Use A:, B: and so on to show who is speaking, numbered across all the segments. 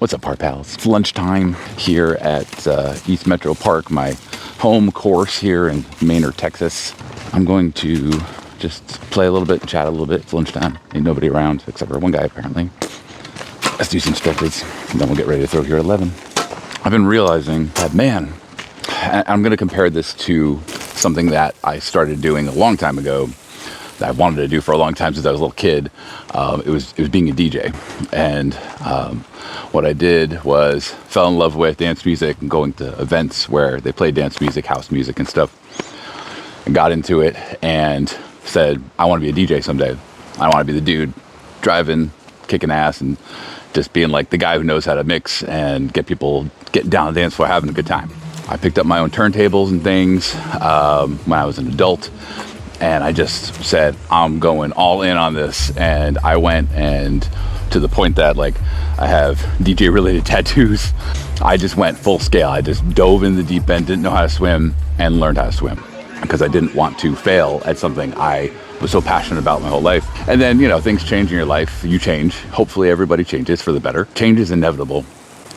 A: What's up, Park Pals? It's lunchtime here at East Metro Park, my home course here in Maynard, Texas. I'm going to just play a little bit, chat a little bit. It's lunchtime. Ain't nobody around except for one guy, apparently. Let's do some strokers, and then we'll get ready to throw here at 11. I've been realizing that, man, I'm going to compare this to something that I started doing a long time ago that I wanted to do for a long time since I was a little kid. It was being a DJ. And what I did was fell in love with dance music and going to events where they played dance music, house music and stuff. And got into it and said, I want to be a DJ someday. I want to be the dude driving, kicking ass, and just being like the guy who knows how to mix and get people getting down on the dance floor, having a good time. I picked up my own turntables and things when I was an adult. And I just said, I'm going all in on this. And I went, and to the point that like I have DJ related tattoos, I just went full scale. I just dove in the deep end, didn't know how to swim, and learned how to swim because I didn't want to fail at something I was so passionate about my whole life. And then, you know, things change in your life. You change. Hopefully everybody changes for the better. Change is inevitable.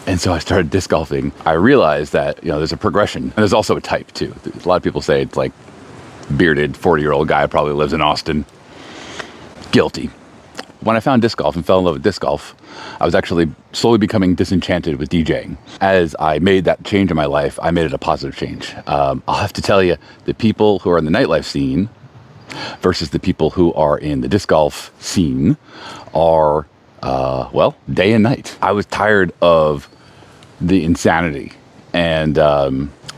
A: And so I started disc golfing. I realized that, you know, there's a progression, and there's also a type too. A lot of people say it's like bearded 40-year-old guy probably lives in Austin. Guilty. When I found disc golf and fell in love with disc golf, I was actually slowly becoming disenchanted with DJing. As I made that change in my life, I made it a positive change. I'll have to tell you, the people who are in the nightlife scene versus the people who are in the disc golf scene are, well, day and night. I was tired of the insanity, and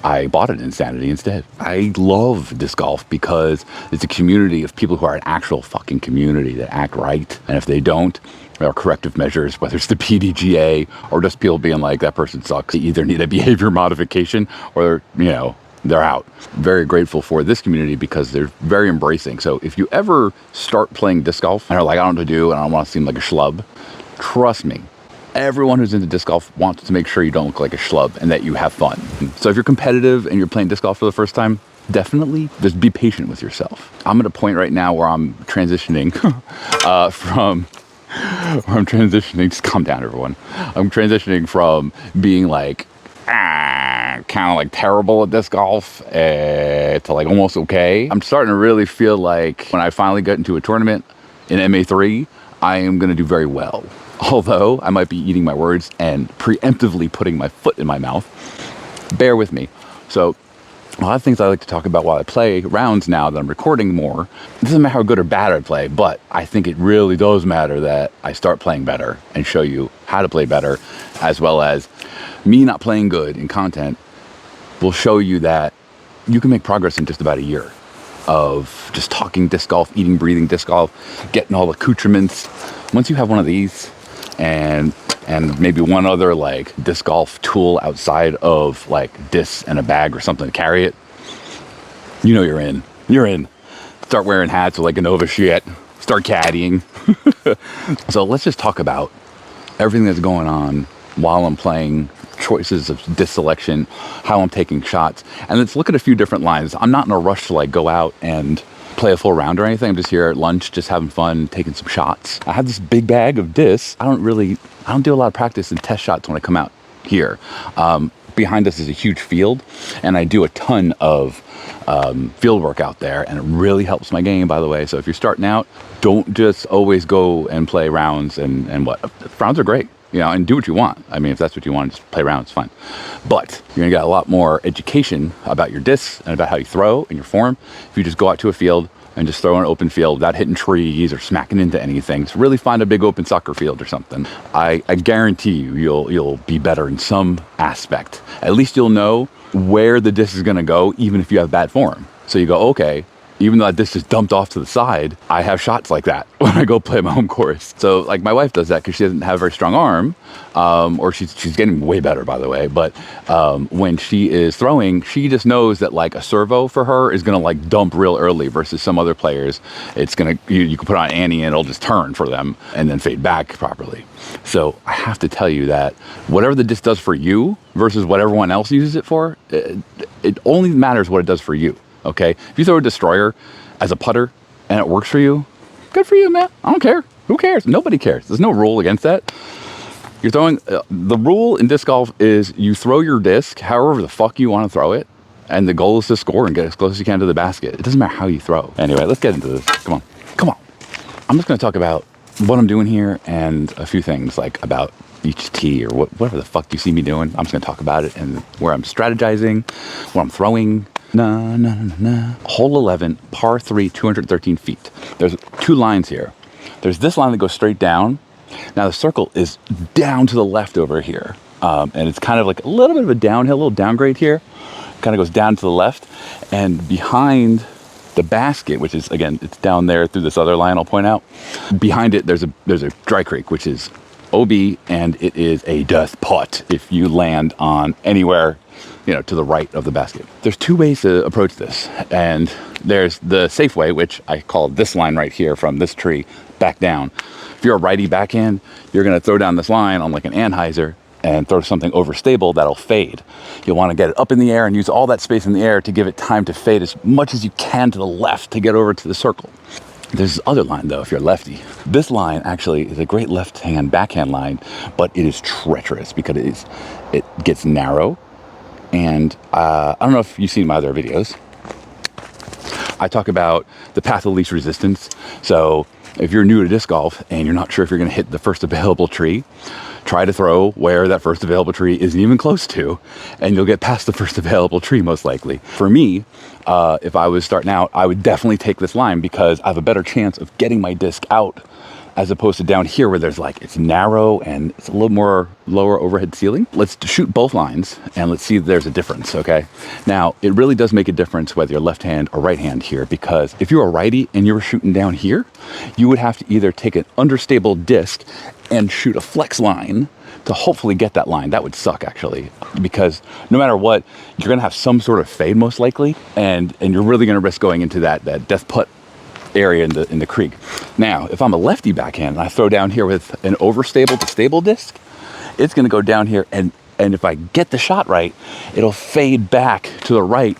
A: I bought an insanity instead. I love disc golf because it's a community of people who are an actual fucking community that act right. And if they don't, there are corrective measures, whether it's the pdga or just people being like, that person sucks. They either need a behavior modification or, you know, they're out. Very grateful for this community because they're very embracing. So if you ever start playing disc golf and are like, I don't know what to do and I don't want to seem like a schlub, trust me. Everyone who's into disc golf wants to make sure you don't look like a schlub and that you have fun. So if you're competitive and you're playing disc golf for the first time, definitely just be patient with yourself. I'm at a point right now where I'm transitioning just calm down everyone. I'm transitioning from being like, kind of like terrible at disc golf to like almost okay. I'm starting to really feel like when I finally get into a tournament in MA3, I am going to do very well. Although I might be eating my words and preemptively putting my foot in my mouth. Bear with me. So a lot of things I like to talk about while I play rounds now that I'm recording more. It doesn't matter how good or bad I play, but I think it really does matter that I start playing better and show you how to play better, as well as me not playing good in content will show you that you can make progress in just about a year of just talking disc golf, eating, breathing disc golf, getting all the accoutrements. Once you have one of these, and maybe one other like disc golf tool outside of like discs and a bag or something to carry it, you know you're in. You're in. Start wearing hats with like a Nova shit. Start caddying. So let's just talk about everything that's going on while I'm playing, choices of disc selection, how I'm taking shots, and let's look at a few different lines. I'm not in a rush to like go out and play a full round or anything. I'm just here at lunch, just having fun, taking some shots. I have this big bag of discs. I don't do a lot of practice and test shots when I come out here. Behind us is a huge field, and I do a ton of field work out there, and it really helps my game, by the way. So if you're starting out, don't just always go and play rounds and what. Rounds are great, you know, and do what you want. I mean, if that's what you want, just play rounds, fine. But you're gonna get a lot more education about your discs and about how you throw and your form if you just go out to a field and just throw an open field without hitting trees or smacking into anything. So really find a big open soccer field or something. I guarantee you'll be better in some aspect. At least you'll know where the disc is gonna go, even if you have bad form. So you go, okay, even though that disc is dumped off to the side, I have shots like that when I go play my home course. So like my wife does that because she doesn't have a very strong arm, or she's getting way better, by the way. But when she is throwing, she just knows that like a servo for her is gonna like dump real early versus some other players. It's gonna, you can put on Annie and it'll just turn for them and then fade back properly. So I have to tell you that whatever the disc does for you versus what everyone else uses it for, it only matters what it does for you. Okay, if you throw a destroyer as a putter and it works for you, good for you, man. I don't care. Who cares? Nobody cares. There's no rule against that. You're throwing, the rule in disc golf is you throw your disc however the fuck you want to throw it. And the goal is to score and get as close as you can to the basket. It doesn't matter how you throw. Anyway, let's get into this. Come on. Come on. I'm just going to talk about what I'm doing here and a few things like about each tee or whatever the fuck you see me doing. I'm just going to talk about it and where I'm strategizing, what I'm throwing. Hole 11, par 3, 213 feet. There's two lines here. There's this line that goes straight down. Now the circle is down to the left over here. And it's kind of like a little bit of a downhill, a little downgrade here. Kind of goes down to the left. And behind the basket, which is, again, it's down there through this other line I'll point out. Behind it, there's a dry creek, which is OB, and it is a death putt if you land on anywhere, you know, to the right of the basket. There's two ways to approach this. And there's the safe way, which I call this line right here from this tree back down. If you're a righty backhand, you're going to throw down this line on like an Anheuser and throw something overstable that'll fade. You'll want to get it up in the air and use all that space in the air to give it time to fade as much as you can to the left to get over to the circle. There's this other line though, if you're lefty. This line actually is a great left-hand backhand line, but it is treacherous because it gets narrow. And I don't know if you've seen my other videos. I talk about the path of least resistance. So if you're new to disc golf and you're not sure if you're going to hit the first available tree, try to throw where that first available tree isn't even close to, and you'll get past the first available tree most likely. For me, if I was starting out, I would definitely take this line because I have a better chance of getting my disc out as opposed to down here where there's like, it's narrow and it's a little more lower overhead ceiling. Let's shoot both lines and let's see if there's a difference, okay? Now, it really does make a difference whether you're left hand or right hand here, because if you're a righty and you were shooting down here, you would have to either take an understable disc and shoot a flex line to hopefully get that line. That would suck actually, because no matter what, you're gonna have some sort of fade most likely, and you're really gonna risk going into that death putt area in the creek. Now, if I'm a lefty backhand and I throw down here with an overstable to stable disc, it's gonna go down here, and if I get the shot right, it'll fade back to the right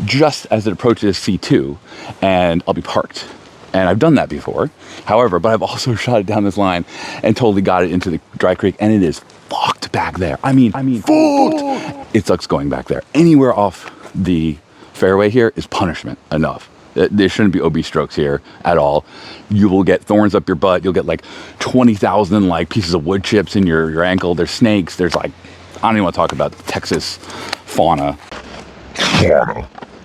A: just as it approaches C2, and I'll be parked. And I've done that before. However, but I've also shot it down this line and totally got it into the dry creek, and it is fucked back there. I mean, fucked. It sucks going back there. Anywhere off the fairway here is punishment enough. There shouldn't be OB strokes here at all. You will get thorns up your butt. You'll get like 20,000 like pieces of wood chips in your ankle. There's snakes. There's like, I don't even want to talk about the Texas fauna.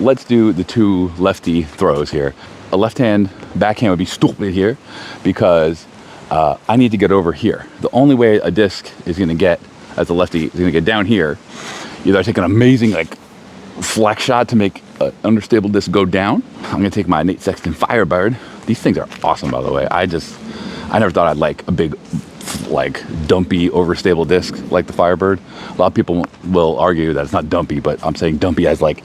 A: Let's do the two lefty throws here. A left-hand backhand would be stupid here because I need to get over here. The only way a disc is going to get, as a lefty, is going to get down here, either I take an amazing like flex shot to make an understable disc go down. I'm going to take my Nate Sexton Firebird. These things are awesome, by the way. I never thought I'd like a big, like dumpy, overstable disc like the Firebird. A lot of people will argue that it's not dumpy, but I'm saying dumpy as like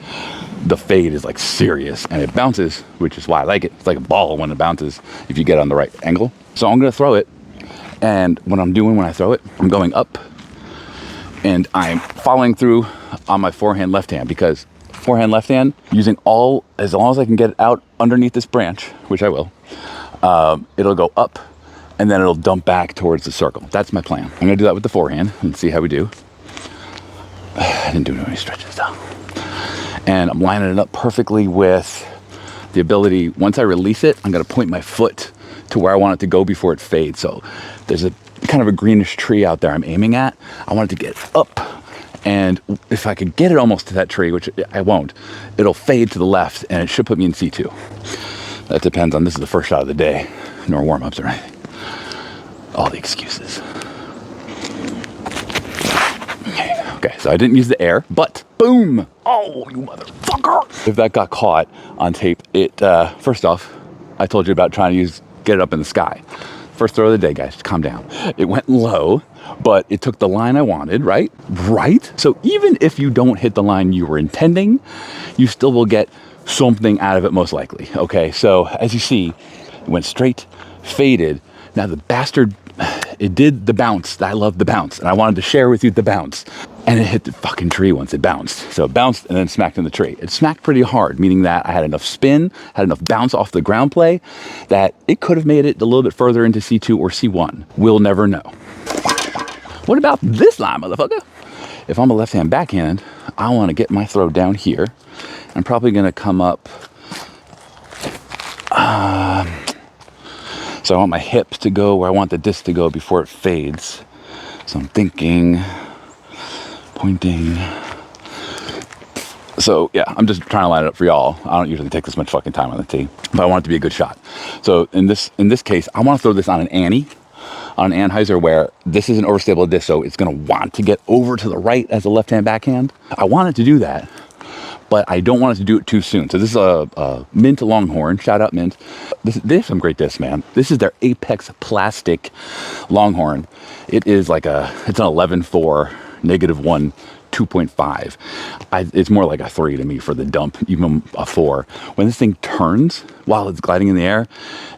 A: the fade is like serious and it bounces, which is why I like it. It's like a ball when it bounces if you get on the right angle. So I'm going to throw it, and what I'm doing when I throw it, I'm going up and I'm following through on my forehand left hand, because forehand left hand, using as long as I can get it out underneath this branch, which I will, it'll go up and then it'll dump back towards the circle. That's my plan. I'm gonna do that with the forehand and see how we do. I didn't do any stretches though. And I'm lining it up perfectly with the ability, once I release it, I'm gonna point my foot to where I want it to go before it fades. So there's a kind of a greenish tree out there I'm aiming at. I want it to get up, and if I could get it almost to that tree, which I won't, it'll fade to the left and it should put me in C2. That depends on, this is the first shot of the day, nor warm-ups or anything. All the excuses. Okay, so I didn't use the air, but boom! Oh, you motherfucker! If that got caught on tape, it, first off, I told you about trying to get it up in the sky. First throw of the day, guys, calm down. It went low, but it took the line I wanted, right? Right? So even if you don't hit the line you were intending, you still will get something out of it most likely, okay? So as you see, it went straight, faded. Now the bastard, it did the bounce. I love the bounce, and I wanted to share with you the bounce. And it hit the fucking tree once it bounced. So it bounced and then smacked in the tree. It smacked pretty hard, meaning that I had enough spin, had enough bounce off the ground play, that it could have made it a little bit further into C2 or C1. We'll never know. What about this line, motherfucker? If I'm a left-hand backhand, I want to get my throw down here. I'm probably going to come up. So I want my hips to go where I want the disc to go before it fades. So I'm thinking, pointing. So yeah, I'm just trying to line it up for y'all. I don't usually take this much fucking time on the tee, but I want it to be a good shot. So in this case, I want to throw this on an Annie, on an Anheuser, where this is an overstable disc, so it's going to want to get over to the right as a left-hand backhand. I want it to do that, but I don't want it to do it too soon. So this is a Mint Longhorn. Shout out Mint. They have some great discs, man. This is their Apex Plastic Longhorn. It is like it's an 11.4, -1, 2.5. It's more like a 3 to me for the dump, even a 4. When this thing turns while it's gliding in the air,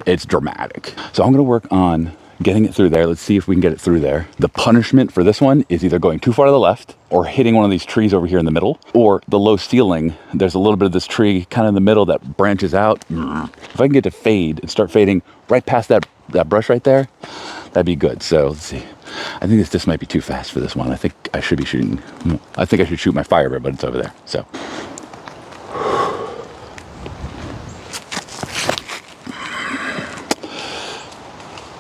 A: it's dramatic. So I'm going to work on getting it through there. Let's see if we can get it through there. The punishment for this one is either going too far to the left or hitting one of these trees over here in the middle, or the low ceiling. There's a little bit of this tree kind of in the middle that branches out. If I can get to fade and start fading right past that brush right there, that'd be good. So let's see. I think this might be too fast for this one. I think I should be shooting. I think I should shoot my Firebird, but it's over there. So.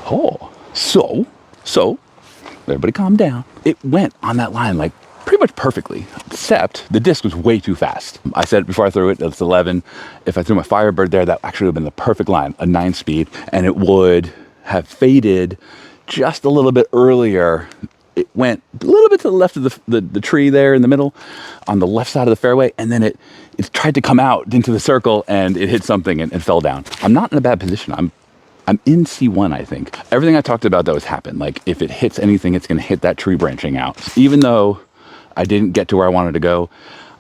A: Oh, so, everybody calm down. It went on that line like pretty much perfectly, except the disc was way too fast. I said it before I threw it, it's 11. If I threw my Firebird there, that actually would have been the perfect line, a 9 speed, and it would have faded just a little bit earlier. It went a little bit to the left of the tree there in the middle on the left side of the fairway, and then it tried to come out into the circle and it hit something and fell down. I'm not in a bad position. I'm in C1, I think. Everything I talked about, though, has happened. Like, if it hits anything, it's going to hit that tree branching out. Even though I didn't get to where I wanted to go,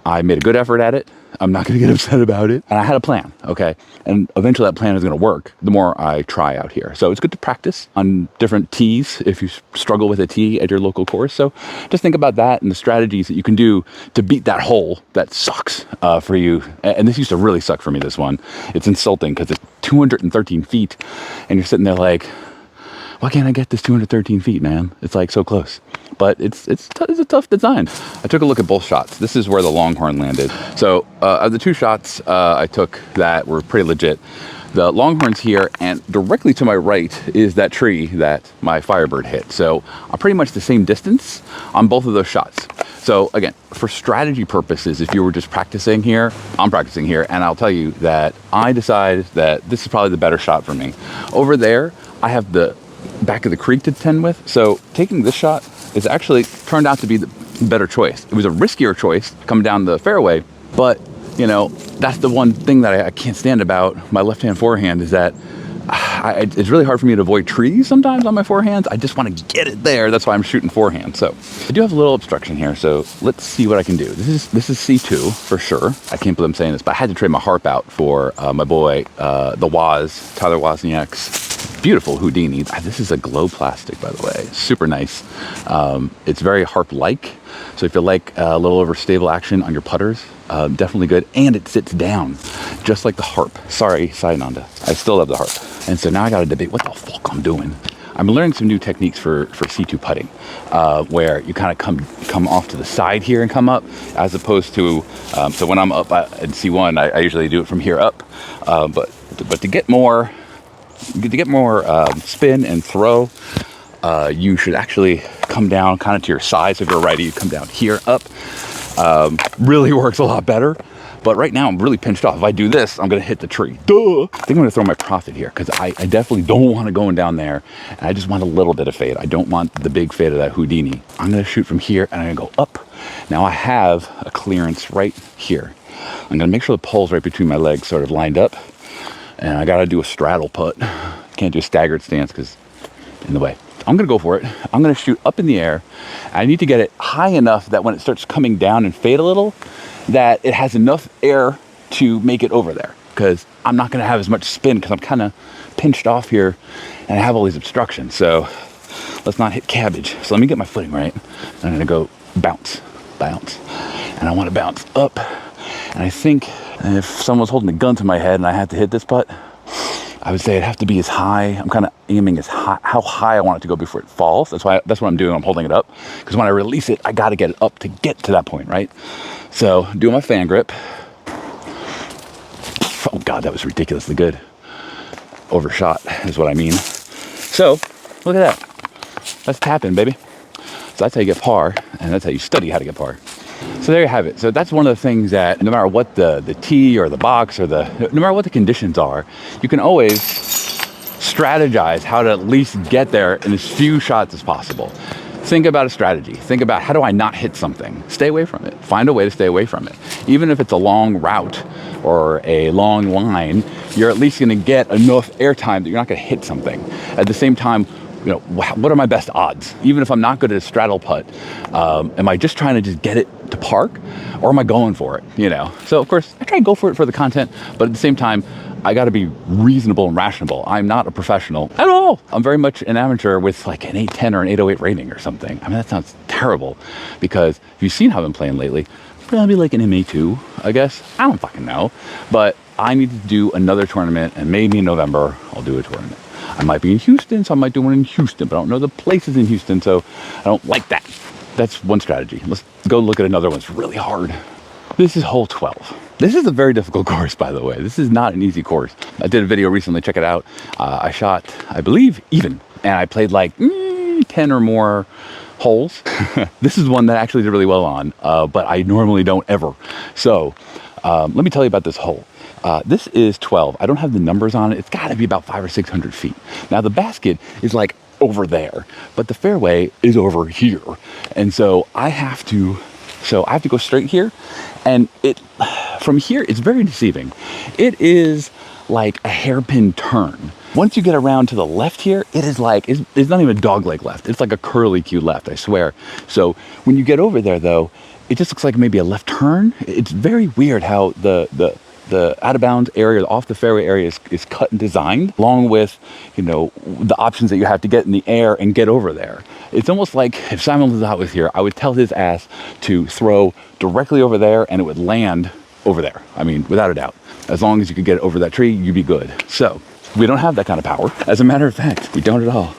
A: I made a good effort at it. I'm not going to get upset about it. And I had a plan, okay? And eventually that plan is going to work the more I try out here. So it's good to practice on different tees if you struggle with a tee at your local course. So just think about that and the strategies that you can do to beat that hole that sucks for you. And this used to really suck for me, this one. It's insulting because it's 213 feet and you're sitting there like, why can't I get this 213 feet, man? It's like so close. But it's a tough design. I took a look at both shots. This is where the Longhorn landed. So of the two shots I took that were pretty legit, the Longhorn's here, and directly to my right is that tree that my Firebird hit. So I'm pretty much the same distance on both of those shots. So again, for strategy purposes, if you were just practicing here, I'm practicing here, and I'll tell you that I decided that this is probably the better shot for me. Over there, I have the back of the creek to tend with. So taking this shot is actually turned out to be the better choice. It was a riskier choice coming down the fairway, but you know, that's the one thing that I can't stand about my left-hand forehand is that it's really hard for me to avoid trees sometimes on my forehands. I just want to get it there. That's why I'm shooting forehand. So I do have a little obstruction here. So let's see what I can do. This is C2 for sure. I can't believe I'm saying this, but I had to trade my harp out for my boy, the Woz, Tyler Wozniak's beautiful Houdini. This is a glow plastic, by the way. Super nice. It's very harp-like. So if you like a little overstable action on your putters, definitely good. And it sits down, just like the harp. Sorry, Sayananda. I still love the harp. And so now I got to debate what the fuck I'm doing. I'm learning some new techniques for C2 putting, where you kind of come off to the side here and come up, as opposed to, so when I'm up in C1, I usually do it from here up. But to get more spin and throw, you should actually come down kind of to your side. So if you're a righty, you come down here up. Really works a lot better. But right now I'm really pinched off. If I do this, I'm gonna hit the tree. Duh! I think I'm gonna throw my profit here because I definitely don't want to go down there. And I just want a little bit of fade. I don't want the big fade of that Houdini. I'm gonna shoot from here and I'm gonna go up. Now I have a clearance right here. I'm gonna make sure the pole's right between my legs sort of lined up. And I gotta do a straddle putt. Can't do a staggered stance because in the way. I'm gonna go for it. I'm gonna shoot up in the air. I need to get it high enough that when it starts coming down and fade a little, that it has enough air to make it over there. Because I'm not gonna have as much spin because I'm kind of pinched off here and I have all these obstructions. So let's not hit cabbage. So let me get my footing right. I'm gonna go bounce. And I wanna bounce up. And I think if someone's holding a gun to my head and I had to hit this putt, I would say it'd have to be as high. I'm kind of aiming as high, how high I want it to go before it falls. That's what I'm doing. I'm holding it up because when I release it, I got to get it up to get to that point, right? So doing my fan grip. Oh God, that was ridiculously good. Overshot is what I mean. So look at that. That's tapping, baby. So that's how you get par, and that's how you study how to get par. So there you have it. So that's one of the things that no matter what the tee or the box or no matter what the conditions are, you can always strategize how to at least get there in as few shots as possible. Think about a strategy. Think about, how do I not hit something? Stay away from it. Find a way to stay away from it. Even if it's a long route or a long line, you're at least going to get enough airtime that you're not going to hit something. At the same time, you know, what are my best odds? Even if I'm not good at a straddle putt, am I just trying to just get it to park, or am I going for it? You know. So of course, I try and go for it for the content, but at the same time, I got to be reasonable and rational. I'm not a professional at all. I'm very much an amateur with like an 810 or an 808 rating or something. I mean, that sounds terrible, because if you've seen how I've been playing lately, probably like an MA2, I guess. I don't fucking know, but I need to do another tournament, and maybe in November I'll do a tournament. I might be in Houston, so I might do one in Houston, but I don't know the places in Houston, so I don't like that. That's one strategy. Let's go look at another one. It's really hard. This is hole 12. This is a very difficult course, by the way. This is not an easy course. I did a video recently, check it out. I shot, I believe, even, and I played like 10 or more holes. This is one that I actually did really well on, but I normally don't ever. So let me tell you about this hole. This is 12. I don't have the numbers on it. It's got to be about 500 or 600 feet. Now the basket is like over there, but the fairway is over here. And so I have to go straight here, and from here, it's very deceiving. It is like a hairpin turn. Once you get around to the left here, it is like, it's not even a dog leg left. It's like a curly Q left, I swear. So when you get over there though, it just looks like maybe a left turn. It's very weird how the out of bounds area, the off the fairway area is cut and designed, along with, you know, the options that you have to get in the air and get over there. It's almost like if Simon Lizotte was here, I would tell his ass to throw directly over there and it would land over there. I mean, without a doubt. As long as you could get it over that tree, you'd be good. So we don't have that kind of power. As a matter of fact, we don't at all.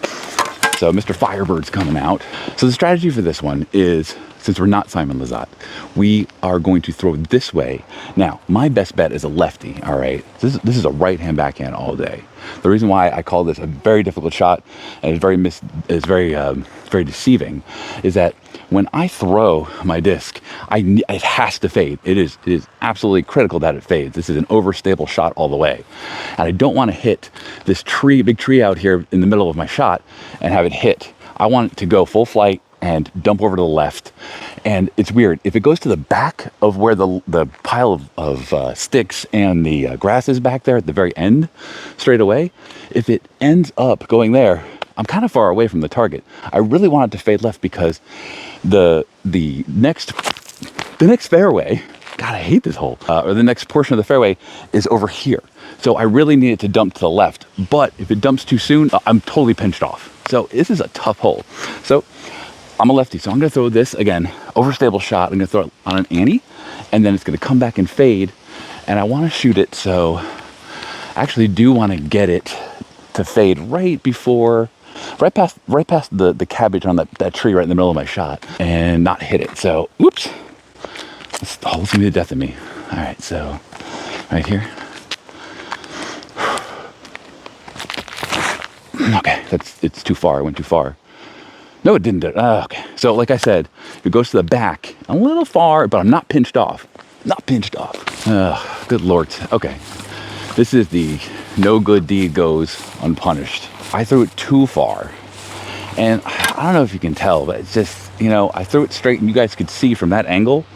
A: So Mr. Firebird's coming out. So the strategy for this one is, since we're not Simon Lizotte, we are going to throw this way. Now, my best bet is a lefty, all right? This is a right-hand backhand all day. The reason why I call this a very difficult shot and it's very deceiving is that when I throw my disc, it has to fade. It is absolutely critical that it fades. This is an overstable shot all the way. And I don't want to hit this big tree out here in the middle of my shot and have it hit. I want it to go full flight and dump over to the left. And it's weird. If it goes to the back of where the pile of sticks and the grass is back there at the very end, straight away, if it ends up going there, I'm kind of far away from the target. I really want it to fade left because the next fairway, God, I hate this hole, or the next portion of the fairway is over here. So I really need it to dump to the left. But if it dumps too soon, I'm totally pinched off. So this is a tough hole. So I'm a lefty, so I'm going to throw this, again, overstable shot. I'm going to throw it on an ante, and then it's going to come back and fade. And I want to shoot it, so I actually do want to get it to fade right past the cabbage on that tree right in the middle of my shot, and not hit it. So, oops. This hole's going to be the death of me. All right, so right here. Okay, it's too far. I went too far. No, it didn't do it. Okay. So like I said, it goes to the back. A little far, but I'm not pinched off. Not pinched off. Good Lord. Okay. This is the no good deed goes unpunished. I threw it too far. And I don't know if you can tell, but it's just, you know, I threw it straight and you guys could see from that angle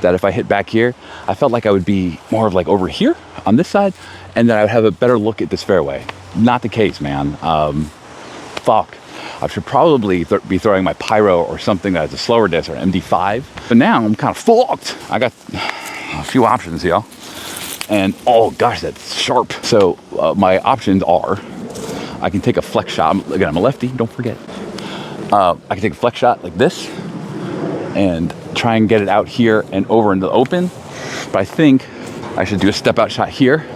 A: that if I hit back here, I felt like I would be more of like over here on this side, and then I would have a better look at this fairway. Not the case, man. Fuck. I should probably be throwing my Pyro or something that has a slower disc, or MD5. But now I'm kind of fucked. I got a few options here. And oh gosh, that's sharp. So my options are, I can take a flex shot. Again, I'm a lefty, don't forget. I can take a flex shot like this and try and get it out here and over into the open. But I think I should do a step out shot here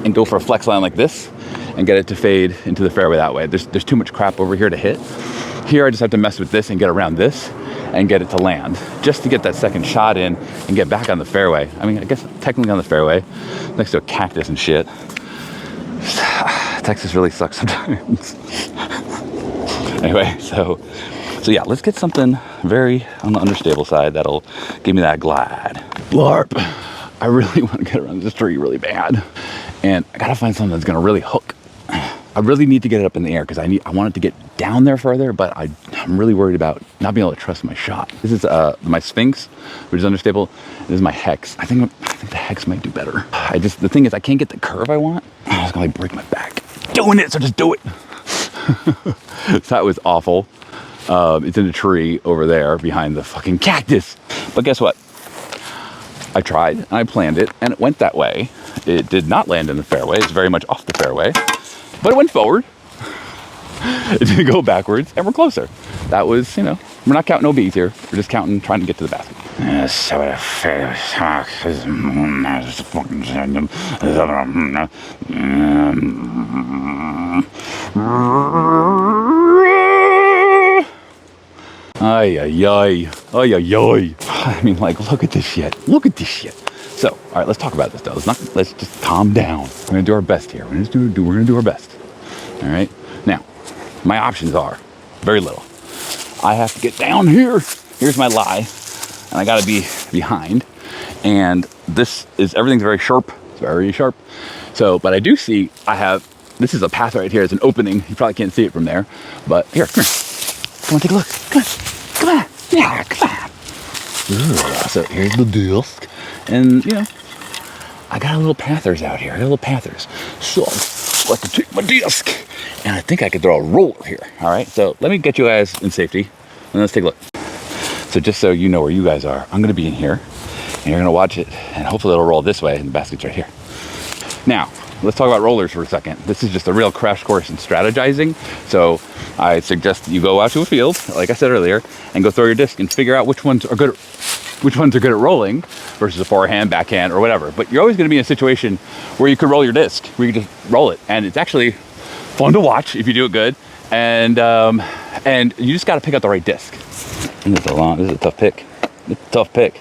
A: and go for a flex line like this and get it to fade into the fairway that way. There's too much crap over here to hit. Here I just have to mess with this and get around this and get it to land, just to get that second shot in and get back on the fairway. I mean, I guess technically on the fairway, next to a cactus and shit. Texas really sucks sometimes. Anyway, so yeah, let's get something very on the understable side that'll give me that glide. Larp. I really want to get around this tree really bad, and I gotta find something that's gonna really hook. I really need to get it up in the air because I want it to get down there further, but I'm really worried about not being able to trust my shot. This is my Sphinx, which is understable. This is my Hex. I think the Hex might do better. The thing is, I can't get the curve I want. I was gonna like break my back doing it, so just do it. So that was awful. It's in a tree over there behind the fucking cactus. But guess what? I tried and I planned it and it went that way. It did not land in the fairway. It's very much off the fairway, but it went forward. It didn't go backwards, and we're closer. That was, you know, we're not counting OBs here. We're just counting, trying to get to the basket. Ay, ay, ay. Ay, ay, ay. I mean, like, look at this shit. Look at this shit. So, all right, let's talk about this, though. Let's just calm down. We're gonna do our best here. We're gonna do our best. All right? Now, my options are very little. I have to get down here. Here's my lie. And I gotta be behind. And everything's very sharp. It's very sharp. So, but I do see, this is a path right here. It's an opening. You probably can't see it from there. But here, come here. Come on, take a look. Come on. Yeah, come on. So here's the disc. And, you know, I got a little pathers out here. So I'd like to take my disc. And I think I could throw a roller here. All right, so let me get you guys in safety. And let's take a look. So just so you know where you guys are, I'm going to be in here. And you're going to watch it. And hopefully it'll roll this way. And the basket's right here. Now, let's talk about rollers for a second. This is just a real crash course in strategizing. So I suggest you go out to a field, like I said earlier, and go throw your disc and figure out which ones are good at rolling versus a forehand, backhand, or whatever. But you're always going to be in a situation where you could roll your disc, where you can just roll it. And it's actually fun to watch if you do it good. And you just got to pick out the right disc. This is a tough pick. It's a tough pick.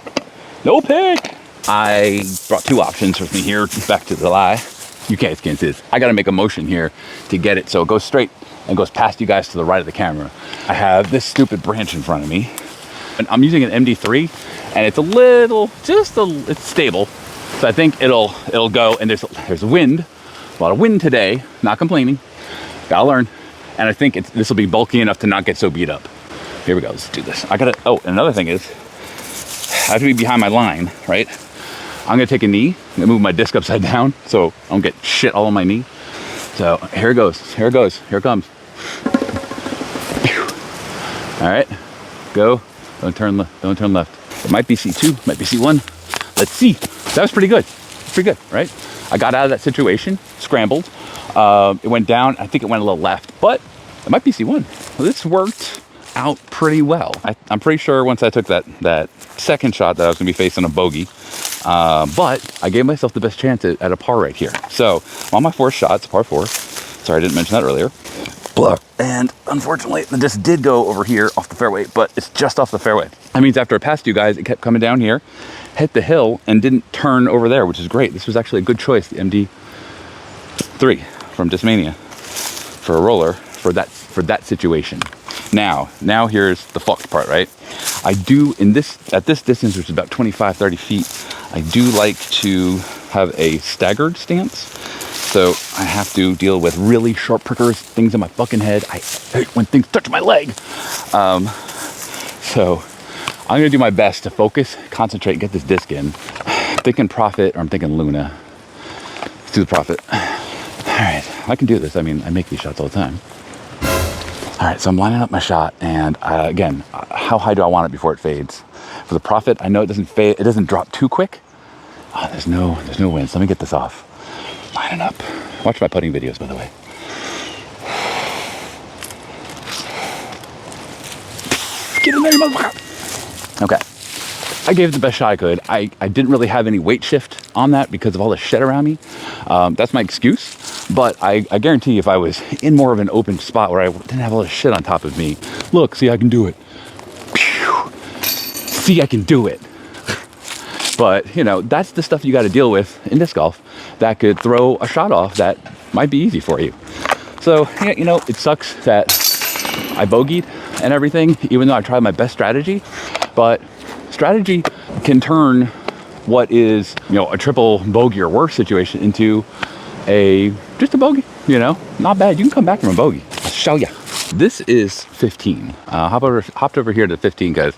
A: No pick! I brought two options with me here, back to the lie. You guys can't see this. I gotta make a motion here to get it so it goes straight and goes past you guys to the right of the camera. I have this stupid branch in front of me. And I'm using an MD3 and it's it's stable. So I think it'll go, and there's wind, a lot of wind today, not complaining. Gotta learn. And I think this will be bulky enough to not get so beat up. Here we go, let's do this. And another thing is, I have to be behind my line, right? I'm gonna take a knee and move my disc upside down so I don't get shit all on my knee. So here it goes, here it comes. All right, go, don't turn left. It might be C2, might be C1. Let's see. That was pretty good, right? I got out of that situation, scrambled. It went down, I think it went a little left, but it might be C1. Well, this worked out pretty well. I'm pretty sure once I took that second shot that I was gonna be facing a bogey, but I gave myself the best chance at a par right here. So on my fourth shot, it's par 4. Sorry, I didn't mention that earlier. And unfortunately, the disc did go over here off the fairway, but it's just off the fairway. That means after I passed you guys, it kept coming down here, hit the hill, and didn't turn over there, which is great. This was actually a good choice, the MD3 from Discmania for a roller for that situation. Now here's the fucked part, right? I do, at this distance, which is about 25, 30 feet, I do like to have a staggered stance. So I have to deal with really sharp prickers, things in my fucking head. I hate when things touch my leg. So I'm gonna do my best to focus, concentrate, get this disc in. I'm thinking Profit, or I'm thinking Luna. Let's do the Profit. All right, I can do this. I mean, I make these shots all the time. All right, so I'm lining up my shot, and again, how high do I want it before it fades? For the Profit, I know it doesn't fade, it doesn't drop too quick. Oh, there's no wind, so let me get this off. Lining up. Watch my putting videos, by the way. Get in there, you motherfucker! Okay. I gave it the best shot I could. I didn't really have any weight shift on that because of all the shit around me. That's my excuse. But I guarantee if I was in more of an open spot where I didn't have all this shit on top of me, look, see, I can do it. Pew. See, I can do it. But, you know, that's the stuff you got to deal with in disc golf that could throw a shot off that might be easy for you. So, yeah, you know, it sucks that I bogeyed and everything, even though I tried my best strategy. But strategy can turn what is, you know, a triple bogey or worse situation into just a bogey, you know, not bad. You can come back from a bogey. I'll show you. This is 15. Hopped over here to 15 because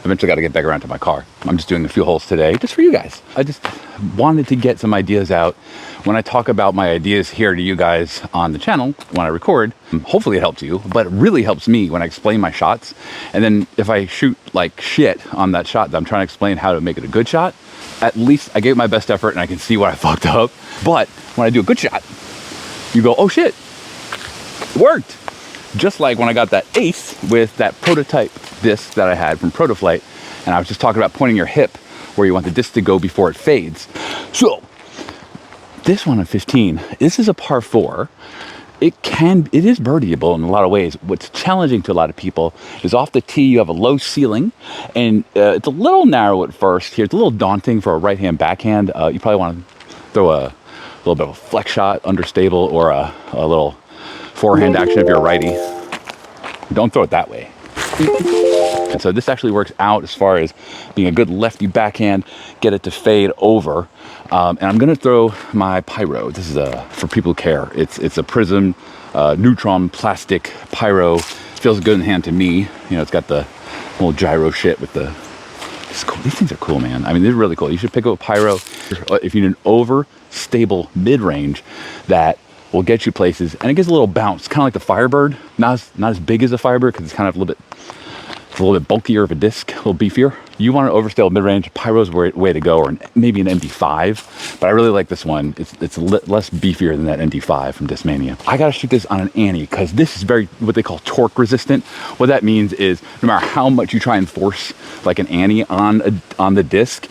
A: eventually got to get back around to my car. I'm just doing a few holes today just for you guys. I just wanted to get some ideas out. When I talk about my ideas here to you guys on the channel, when I record, hopefully it helps you, but it really helps me when I explain my shots. And then if I shoot like shit on that shot that I'm trying to explain how to make it a good shot, at least I gave my best effort and I can see what I fucked up. But when I do a good shot, you go, oh shit, it worked. Just like when I got that ace with that prototype disc that I had from Protoflight, and I was just talking about pointing your hip where you want the disc to go before it fades. So this one on 15, this is a par 4. It is birdieable in a lot of ways. What's challenging to a lot of people is off the tee, you have a low ceiling, and it's a little narrow at first here. It's a little daunting for a right-hand backhand. You probably want to throw a little bit of a flex shot, understable, or a little forehand action if you're a righty. Don't throw it that way. And so this actually works out as far as being a good lefty backhand, get it to fade over. And I'm gonna throw my pyro. This is for people who care. It's a prism, neutron plastic pyro. Feels good in the hand to me. You know, it's got the little gyro shit with the, it's cool. These things are cool, man. I mean, they're really cool. You should pick up a pyro if you need an overstable mid-range that will get you places, and it gives a little bounce, kind of like the Firebird. Not as big as a Firebird because it's kind of a little bit bulkier of a disc, a little beefier. You want an overstable mid-range, pyro's way to go, or maybe an MD5, but I really like this one. It's less beefier than that MD5 from Discmania. I gotta shoot this on an Annie because this is very, what they call torque resistant. What that means is no matter how much you try and force like an Annie on the disc,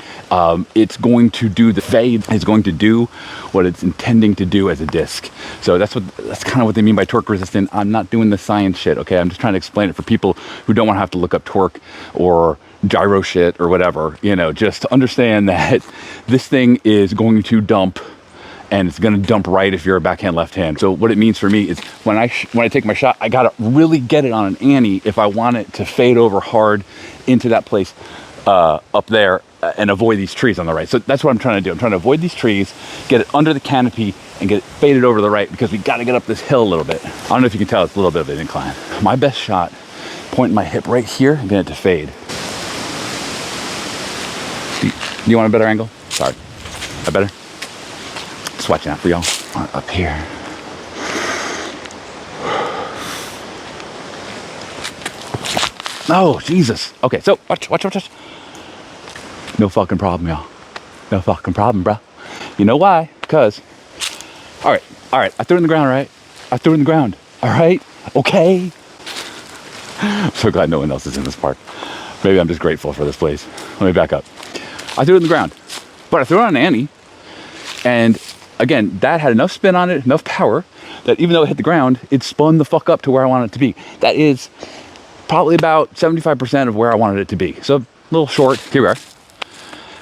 A: it's going to do the fade. It's going to do what it's intending to do as a disc. So that's kind of what they mean by torque resistant. I'm not doing the science shit, okay? I'm just trying to explain it for people who don't want to have to look up torque or gyro shit or whatever, you know, just to understand that this thing is going to dump, and it's going to dump right if you're a backhand left hand. So what it means for me is when I take my shot, I got to really get it on an Annie if I want it to fade over hard into that place up there and avoid these trees on the right. So that's what I'm trying to do. I'm trying to avoid these trees, get it under the canopy, and get it faded over the right because we got to get up this hill a little bit. I don't know if you can tell, it's a little bit of an incline. My best shot, pointing my hip right here and getting it to fade. Do you want a better angle? Sorry. A better? Just watching out for y'all. Up here. Oh, Jesus. Okay, so watch. No fucking problem, y'all. No fucking problem, bro. You know why? Because, all right. I threw it in the ground, right? I threw it in the ground. All right? Okay. I'm so glad no one else is in this park. Maybe I'm just grateful for this place. Let me back up. I threw it in the ground, but I threw it on an Annie. And again, that had enough spin on it, enough power, that even though it hit the ground, it spun the fuck up to where I wanted it to be. That is probably about 75% of where I wanted it to be. So a little short, here we are.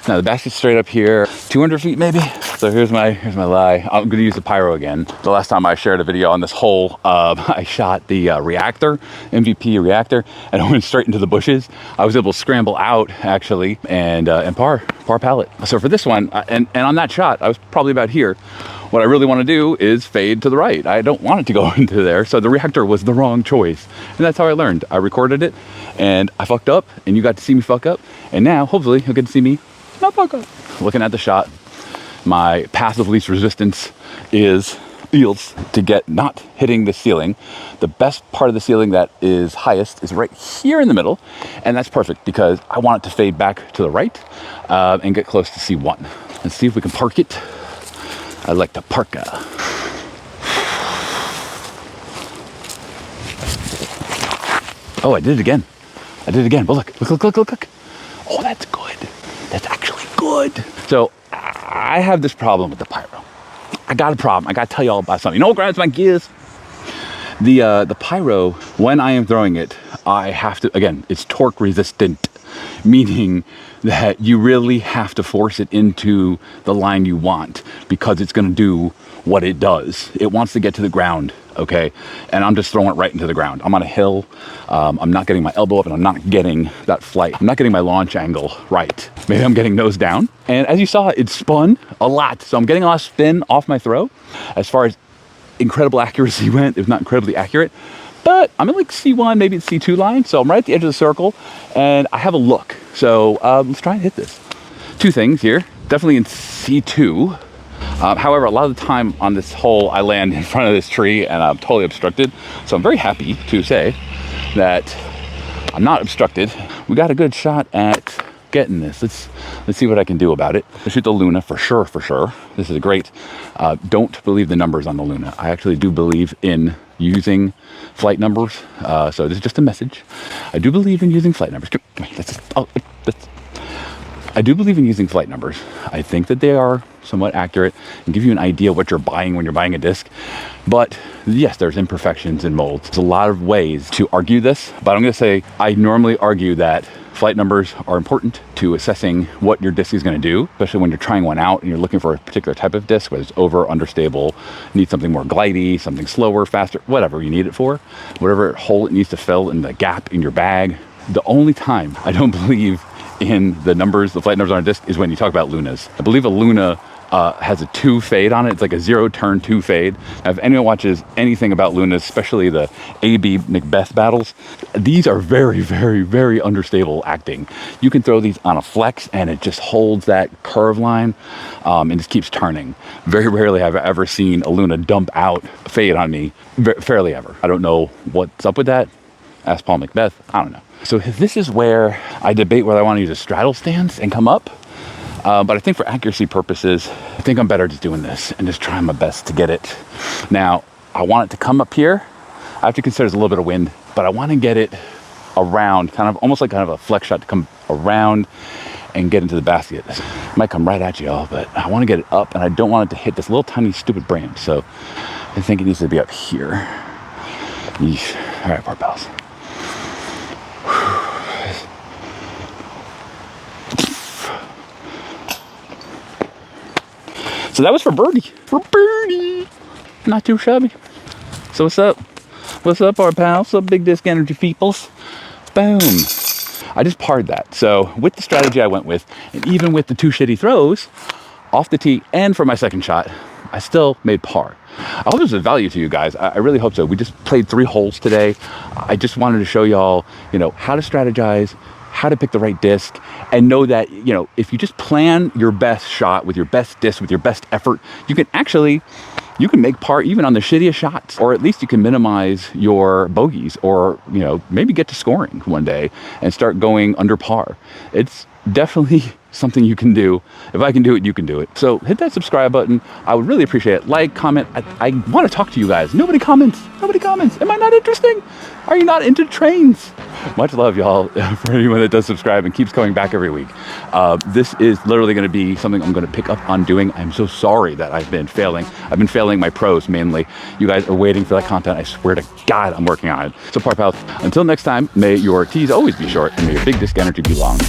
A: Now the basket's straight up here, 200 feet maybe. So here's my lie. I'm gonna use the pyro again. The last time I shared a video on this hole, I shot the reactor, MVP reactor, and I went straight into the bushes. I was able to scramble out actually, and par pallet. So for this one, and on that shot, I was probably about here. What I really want to do is fade to the right. I don't want it to go into there. So the reactor was the wrong choice. And that's how I learned. I recorded it and I fucked up, and you got to see me fuck up. And now hopefully you'll get to see me not fuck up. Looking at the shot, my path of least resistance is to get not hitting the ceiling. The best part of the ceiling that is highest is right here in the middle, and that's perfect because I want it to fade back to the right and get close to C1. Let's see if we can park it. I like to parka. Oh, I did it again. But look. Oh, that's good. That's actually good. So I have this problem with the Pyro. I got a problem. I got to tell you all about something. You know what grinds my gears? The Pyro, when I am throwing it, I have to, again, it's torque resistant, meaning that you really have to force it into the line you want because it's going to do what it does. It wants to get to the ground, okay? And I'm just throwing it right into the ground. I'm on a hill. I'm not getting my elbow up and I'm not getting that flight. I'm not getting my launch angle right. Maybe I'm getting nose down. And as you saw, it spun a lot. So I'm getting a lot of spin off my throw. As far as incredible accuracy went, if not incredibly accurate, but I'm in like C1, maybe it's C2 line. So I'm right at the edge of the circle and I have a look. So let's try and hit this. Two things here, definitely in C2. However, a lot of the time on this hole, I land in front of this tree and I'm totally obstructed. So I'm very happy to say that I'm not obstructed. We got a good shot at getting this. Let's see what I can do about it. I'll shoot the Luna for sure. This is a great, don't believe the numbers on the Luna. I actually do believe in using flight numbers. So this is just a message. I do believe in using flight numbers. I do believe in using flight numbers. I think that they are somewhat accurate and give you an idea what you're buying when you're buying a disc. But yes, there's imperfections in molds. There's a lot of ways to argue this, but I'm gonna say I normally argue that flight numbers are important to assessing what your disc is going to do, especially when you're trying one out and you're looking for a particular type of disc, whether it's over, understable, need something more glidey, something slower, faster, whatever you need it for, whatever hole it needs to fill in the gap in your bag. The only time I don't believe in the numbers, the flight numbers on a disc, is when you talk about Lunas. I believe a Luna has a 2 fade on it. It's like a 0 turn 2 fade. Now, if anyone watches anything about Lunas, especially the AB Macbeth battles, these are very, very, very understable acting. You can throw these on a flex and it just holds that curve line and just keeps turning. Very rarely have I ever seen a Luna dump out a fade on me, fairly ever. I don't know what's up with that. Ask Paul Macbeth, I don't know. So this is where I debate whether I want to use a straddle stance and come up. But I think for accuracy purposes, I think I'm better just doing this and just trying my best to get it. Now, I want it to come up here. I have to consider there's a little bit of wind, but I want to get it around, kind of almost like kind of a flex shot to come around and get into the basket. It might come right at you all, but I want to get it up and I don't want it to hit this little tiny stupid branch. So I think it needs to be up here. Yeesh. All right, poor pals. So that was for birdie. For birdie. Not too shabby. So what's up? What's up, our pals? What's up, Big Disc Energy peoples? Boom. I just parred that. So with the strategy I went with, and even with the 2 shitty throws off the tee and for my second shot, I still made par. I hope this was value to you guys. I really hope so. We just played 3 holes today. I just wanted to show y'all, how to strategize, how to pick the right disc, and know that, if you just plan your best shot with your best disc, with your best effort, you can make par even on the shittiest shots, or at least you can minimize your bogeys, or, maybe get to scoring one day and start going under par. It's definitely something you can do. If I can do it, you can do it. So hit that subscribe button. I would really appreciate it. Like, comment. I want to talk to you guys. Nobody comments. Am I not interesting? Are you not into trains? Much love, y'all, for anyone that does subscribe and keeps coming back every week. This is literally going to be something I'm going to pick up on doing. I'm so sorry that I've been failing. I've been failing my pros mainly. You guys are waiting for that content. I swear to God, I'm working on it. So, par pals, until next time, may your tees always be short and may your big disc energy be long.